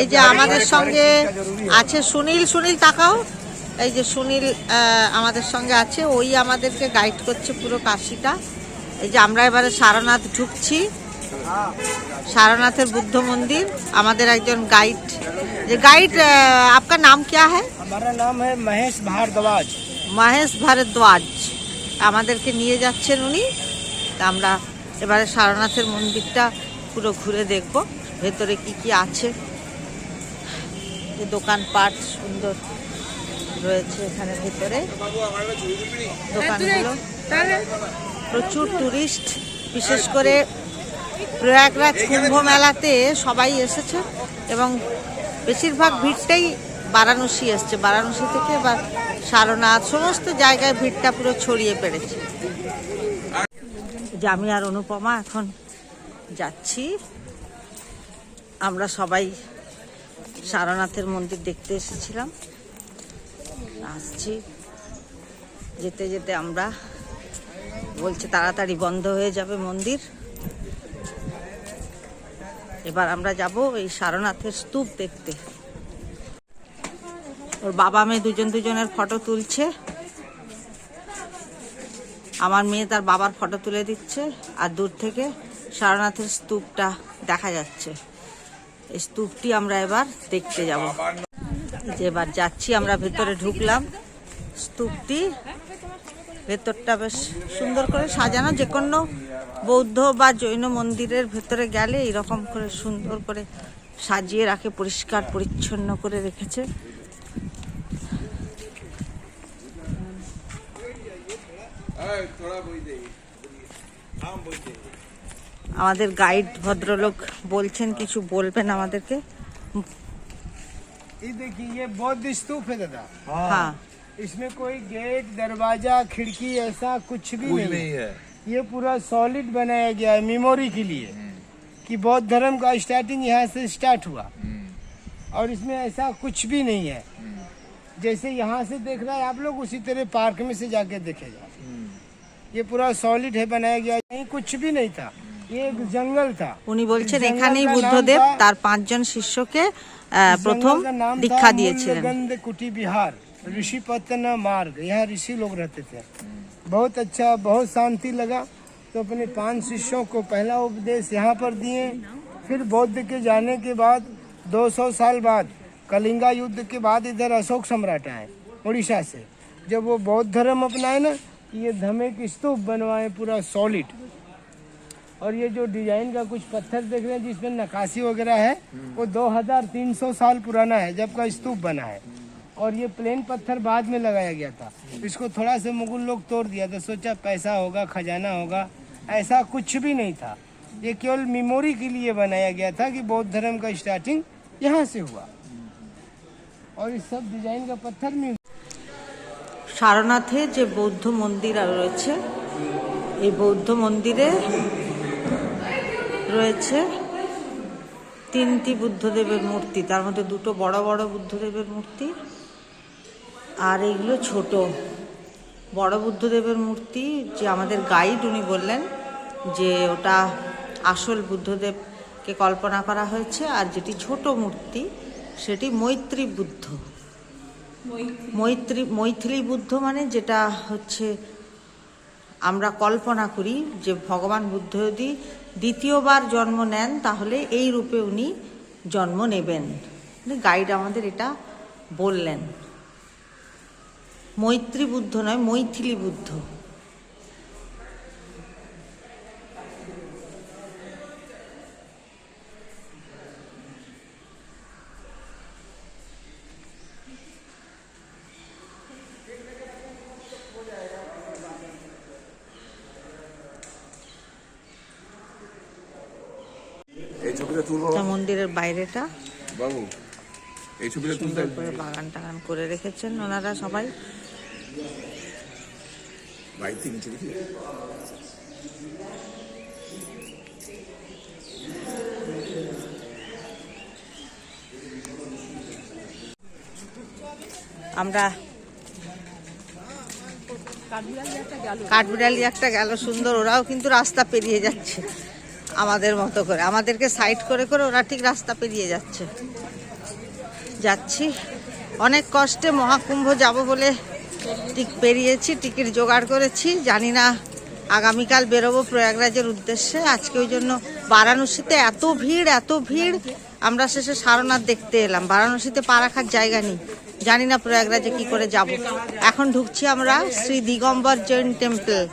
এই যে আমাদের সঙ্গে আছে সুনীল। সুনীল তাকাও, এই যে সুনীল আমাদের সঙ্গে আছে, ওই আমাদেরকে গাইড করছে পুরো কাশিটা। এই যে আমরা এবারে সারনাথ ঢুকছি, সারनाथের बुद्ध मंदिर। আমাদের একজন গাইড, যে গাইড आपका नाम क्या है? हमारा नाम है महेश भारद्वाज। महेश भारद्वाज আমাদেরকে নিয়ে যাচ্ছেন উনি। আমরা এবারে সারনাথের মন্দিরটা পুরো ঘুরে দেখব ভেতরে কি কি আছে। এই দোকানপাট সুন্দর রয়েছে এখানে ভেতরে দোকানগুলো। প্রচুর টুরিস্ট, বিশেষ করে প্রয়াগরাজ কুম্ভ মেলাতে সবাই এসেছে এবং বেশিরভাগ ভিড়টাই বারাণসী এসছে। বারাণসী থেকে এবার সারনাথ সমস্ত জায়গায় ভিড়টা পুরো ছড়িয়ে পড়েছে। যে আমি আর অনুপমা এখন যাচ্ছি, আমরা সবাই সারনাথের মন্দির দেখতে এসেছিলাম, আসছি। যেতে যেতে আমরা বলছে তাড়াতাড়ি বন্ধ হয়ে যাবে মন্দির। এবার আমরা যাব এই সারনাথের স্তূপ দেখতে। ওর বাবা মেয়ে দুজনের ফটো তুলছে, আমার মেয়ে তার বাবার ফটো তুলে দিচ্ছে, আর দূর থেকে সারনাথের স্তূপটা দেখা যাচ্ছে। এই স্তূপটি আমরা এবার দেখতে যাব। যে এবার যাচ্ছি আমরা, ভেতরে ঢুকলাম। স্তূপটি ভেতরটা বেশ সুন্দর করে সাজানো, যে কোনো বৌদ্ধ বা জৈন মন্দিরের ভেতরে গেলে এরকম করে সুন্দর করে সাজিয়ে রাখে, পরিষ্কার পরিচ্ছন্ন করে রেখেছে। আমাদের গাইড ভদ্রলোক বলছেন কিছু বলবেন আমাদেরকে। ये देखिए, ये बौद्ध स्तूप है दादा। हाँ, इसमें कोई गेट, दरवाजा, खिड़की ऐसा कुछ भी नहीं है। ये पूरा सॉलिड बनाया गया है मेमोरी के लिए कि बौद्ध धर्म का स्टार्टिंग यहाँ से स्टार्ट हुआ, और इसमें ऐसा कुछ भी नहीं है। जैसे यहाँ से देख रहा है आप लोग, उसी तरह पार्क में से जाके देखेगा। ये पूरा सॉलिड है बनाया गया, कहीं कुछ भी नहीं था, ये एक जंगल था। উনি বলছেন এখানেই বুদ্ধদেব তার 5 জন শিষ্যকে প্রথম দীক্ষা দিয়েছিলেন। गंध कुटी बिहार, ऋषि पतन मार्ग, यहाँ ऋषि लोग रहते थे। बहुत अच्छा, बहुत शांति लगा। तो अपने 5 शिष्यों को पहला उपदेश यहाँ पर दिए। फिर बौद्ध के जाने के बाद 200 साल बाद, कलिंगा युद्ध के बाद इधर अशोक सम्राट आए उड़ीसा से। जब वो बौद्ध धर्म अपनाए ना, ये धमे की स्तूप बनवाए पूरा सॉलिड। और ये जो डिजाइन का कुछ पत्थर देख रहे हैं जिसमें नक्काशी वगैरह है, वो 2300 साल पुराना है जब का स्तूप बना है। और ये प्लेन पत्थर बाद में लगाया गया था, इसको थोड़ा से मुगल लोग तोड़ दिया था, सोचा पैसा होगा, खजाना होगा, ऐसा कुछ भी नहीं था। ये केवल मेमोरी के लिए बनाया गया था कि बौद्ध धर्म का स्टार्टिंग यहाँ से हुआ। और इस सब डिजाइन का पत्थर में সারনাথে যে বৌদ্ধ মন্দির রয়েছে, এই বৌদ্ধ মন্দিরে রয়েছে 3টি বুদ্ধদেবের মূর্তি, তার মধ্যে 2টো বড় বড় বুদ্ধদেবের মূর্তি, আর এইগুলো ছোট। বড় বুদ্ধদেবের মূর্তি যে আমাদের গাইড উনি বললেন যে ওটা আসল বুদ্ধদেবকে কল্পনা করা হয়েছে, আর যেটি ছোট মূর্তি সেটি মৈত্রী বুদ্ধ। মৈথিলি বুদ্ধ মানে যেটা হচ্ছে আমরা কল্পনা করি যে ভগবান বুদ্ধ যদি দ্বিতীয়বার জন্ম নেন তাহলে এই রূপে উনি জন্ম নেবেন। গাইড আমাদের এটা বললেন। মৈত্রী বুদ্ধ নয়, মৈথিলি বুদ্ধ। মন্দিরের বাইরেটা বাবু এই ছবিটা তুলতে বাগান টাগান করে রেখেছেন ওনারা সবাই। আমরা কাঠবিড়ালি একটা গেল সুন্দর, ওরাও কিন্তু রাস্তা পেরিয়ে যাচ্ছে। আমাদের মতো করে, আমাদেরকে সাইড করে করে ওরা ঠিক রাস্তা পেরিয়ে যাচ্ছে। যাচ্ছি অনেক কষ্টে, মহাকুম্ভ যাব বলে পেরিয়েছি, টিকিট জোগাড় করেছি। জানি না আগামীকাল বেরোবো প্রয়াগরাজের উদ্দেশ্যে। আজকে ওই জন্য বারাণসীতে এত ভিড়, এত ভিড়। আমরা শেষে সারনাথ দেখতে এলাম, বারাণসীতে পা রাখার জায়গা নেই। জানি না প্রয়াগরাজে কি করে যাব। এখন ঢুকছি আমরা শ্রী দিগম্বর জৈন টেম্পল।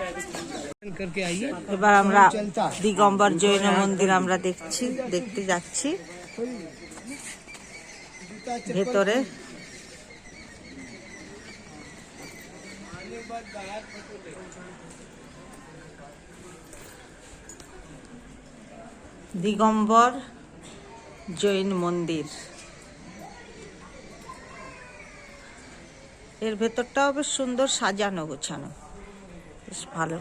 এবার আমরা দিগম্বর জৈন মন্দির আমরা দেখতে যাচ্ছি ভেতরে। দিগম্বর জৈন মন্দির, এর ভেতরটাও বেশ সুন্দর সাজানো গোছানো, বেশ ভালো।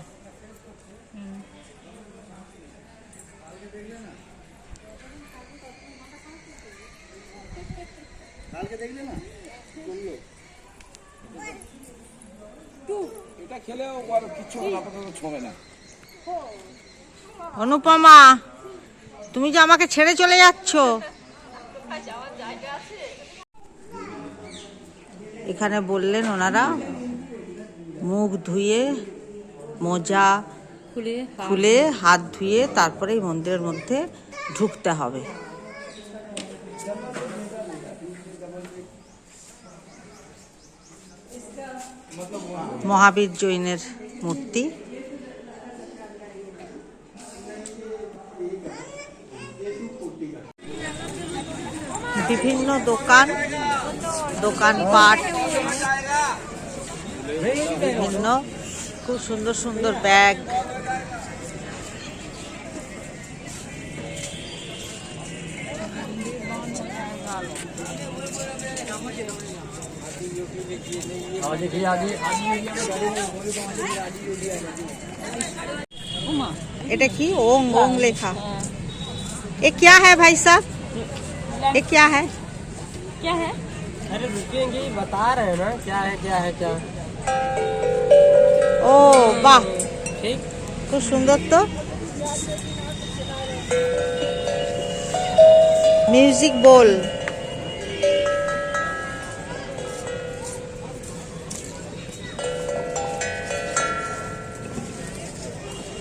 অনুপমা, তুমি যে আমাকে ছেড়ে চলে যাচ্ছ। এখানে বললেন ওনারা মুখ ধুয়ে, মোজা খুলে, হাত ধুয়ে তারপরে এই মন্দিরের মধ্যে ঢুকতে হবে। মহাবীর জৈনের মূর্তি। বিভিন্ন দোকানপাট, বিভিন্ন খুব সুন্দর সুন্দর ব্যাগ। এটা কি ওং ওং লেখা? ये क्या है भाई साहब, ये क्या है? क्या है? अरे रुकेंगे, बता रहे हैं ना क्या है क्या है क्या। ও বাহ, ठीक, খুব সুন্দর তো। মিউজিক বোল,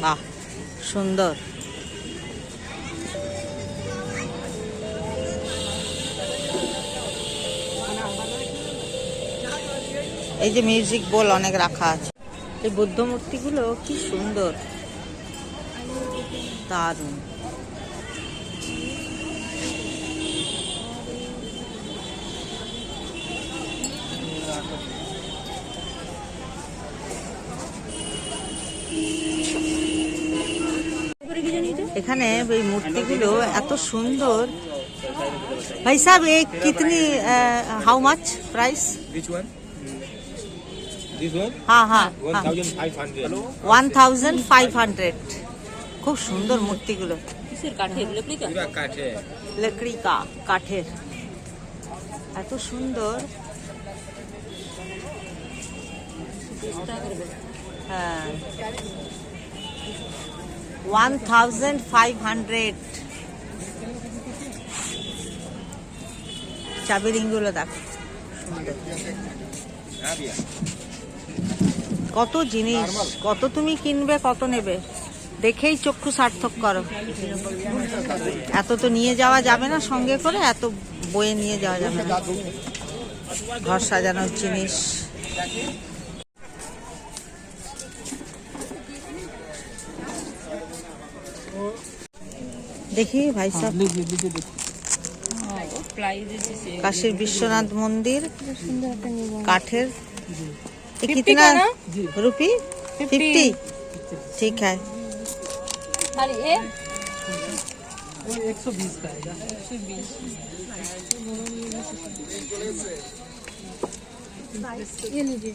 বাহ সুন্দর। এই যে মিউজিক বোল অনেক রাখা আছে। এই বৌদ্ধ মূর্তিগুলো কি সুন্দর, দারুণ। এখানে এই মূর্তিগুলো এত সুন্দর। ভাই সাহেব এই কিতনি, how much price? Which one? This one? হ্যাঁ হ্যাঁ, 1,500. 1500। খুব সুন্দর মূর্তিগুলো, किसर काठे लकड़ी का? पूरा काठ है। লকড়ি কা, কাঠের, এত সুন্দর। হ্যাঁ 1500। চাবি রিংগুলো দেখো সুন্দর। हाँ भैया। কত জিনিস, কত তুমি কিনবে, কত নেবে, দেখেই চক্ষু সার্থক করো। এত তো নিয়ে যাওয়া যাবে না সঙ্গে করে, এত বয়ে নিয়ে যাওয়া যাবে না। ঘর সাজানোর জিনিস। দেখি ভাই সাহেব, কাশীর বিশ্বনাথ মন্দির কাঠের। ये कितना रुपी? 50। ठीक है। और ये 120 का है। 120। ये लीजिए।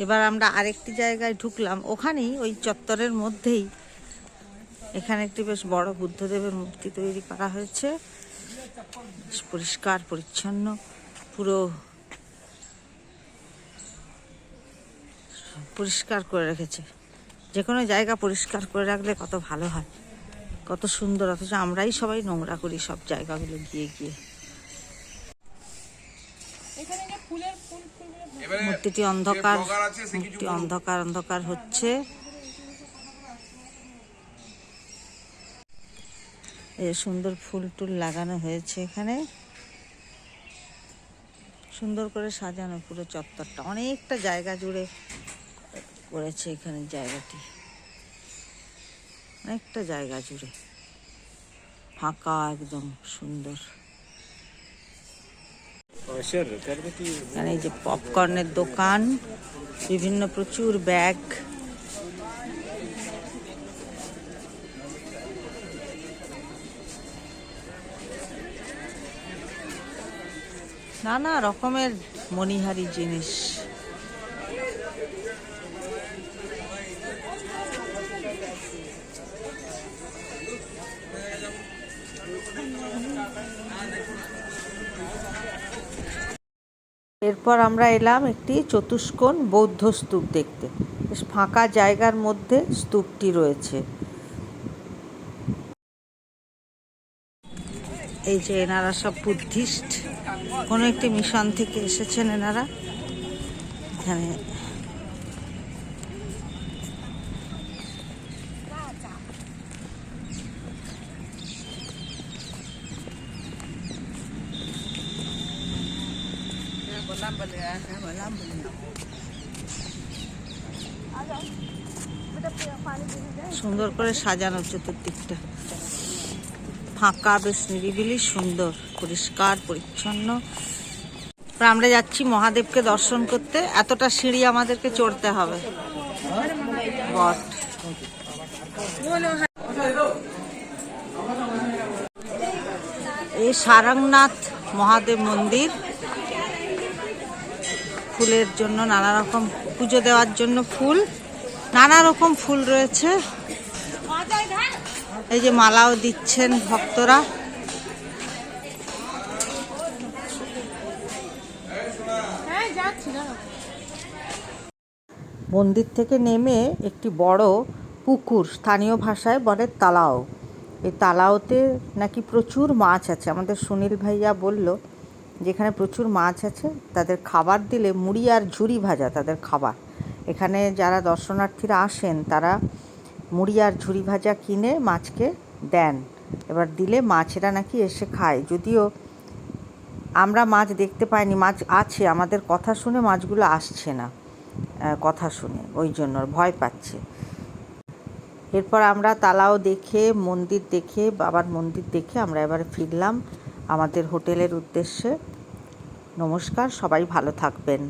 এবার আমরা আরেকটি জায়গায় ঢুকলাম, ওখানেই ওই চত্বরের মধ্যেই এখানে একটি বেশ বড় বুদ্ধদেবের মূর্তি তৈরি করা হয়েছে। পরিষ্কার পরিচ্ছন্ন, পুরো পরিষ্কার করে রেখেছে। যে কোনো জায়গা পরিষ্কার করে রাখলে কত ভালো হয়, কত সুন্দর। অথচ আমরাই সবাই নোংরা করি সব জায়গাগুলো গিয়ে গিয়ে। মূর্তিটি অন্ধকার, মূর্তি অন্ধকার অন্ধকার হচ্ছে। এই সুন্দর ফুল টুল লাগানো হয়েছে এখানে, সুন্দর করে সাজানো পুরো চত্বরটা, অনেকটা জায়গা জুড়ে করেছে এখানে জায়গাটি, অনেকটা জায়গা জুড়ে ফাঁকা, একদম সুন্দর। এখানে এই যে পপকর্নের দোকান, বিভিন্ন প্রচুর ব্যাগ, নানা রকমের মণিহারি জিনিস। এরপর আমরা এলাম একটি চতুষ্কোণ বৌদ্ধ স্তূপ দেখতে। বেশ ফাঁকা জায়গার মধ্যে স্তূপটি রয়েছে। এই যে এনারা সব বুদ্ধিস্ট, কোনো একটি মিশন থেকে এসেছেন এনারা এখানে। সুন্দর করে সাজানো চতুর্দিকটা, ফাঁকা, বেশ নিরিবিলি, সুন্দর, পরিষ্কার পরিচ্ছন্ন। আমরা যাচ্ছি মহাদেবকে দর্শন করতে। এতটা সিঁড়ি আমাদেরকে চড়তে হবে। বট এই সারংনাথ মহাদেব মন্দির। ফুলের জন্য নানা রকম, পুজো দেওয়ার জন্য ফুল, নানা রকম ফুল রয়েছে। এই যে মালাও দিচ্ছেন ভক্তরা। মন্দির থেকে নেমে একটি বড় পুকুর, স্থানীয় ভাষায় বলে তালাও। এই তালাওতে নাকি প্রচুর মাছ আছে। আমাদের সুনীল ভাইয়া বলল যেখানে প্রচুর মাছ আছে, তাদের খাবার দিলে মুড়ি আর ঝুরি ভাজা তাদের খাবার। এখানে যারা দর্শনার্থীরা আসেন তারা মুড়ি আর ঝুরি ভাজা কিনে মাছকে দেন, এবার দিলে মাছেরা নাকি এসে খায়। যদিও আমরা মাছ দেখতে পাইনি, মাছ আছে, আমাদের কথা শুনে মাছগুলো আসছে না, কথা শুনে ওই জন্য ভয় পাচ্ছে। এরপর আমরা তালাও দেখে, মন্দির দেখে, বাবার মন্দির দেখে আমরা এবারে ফিরলাম আমাদের হোটেলের উদ্দেশ্যে। নমস্কার, সবাই ভালো থাকবেন।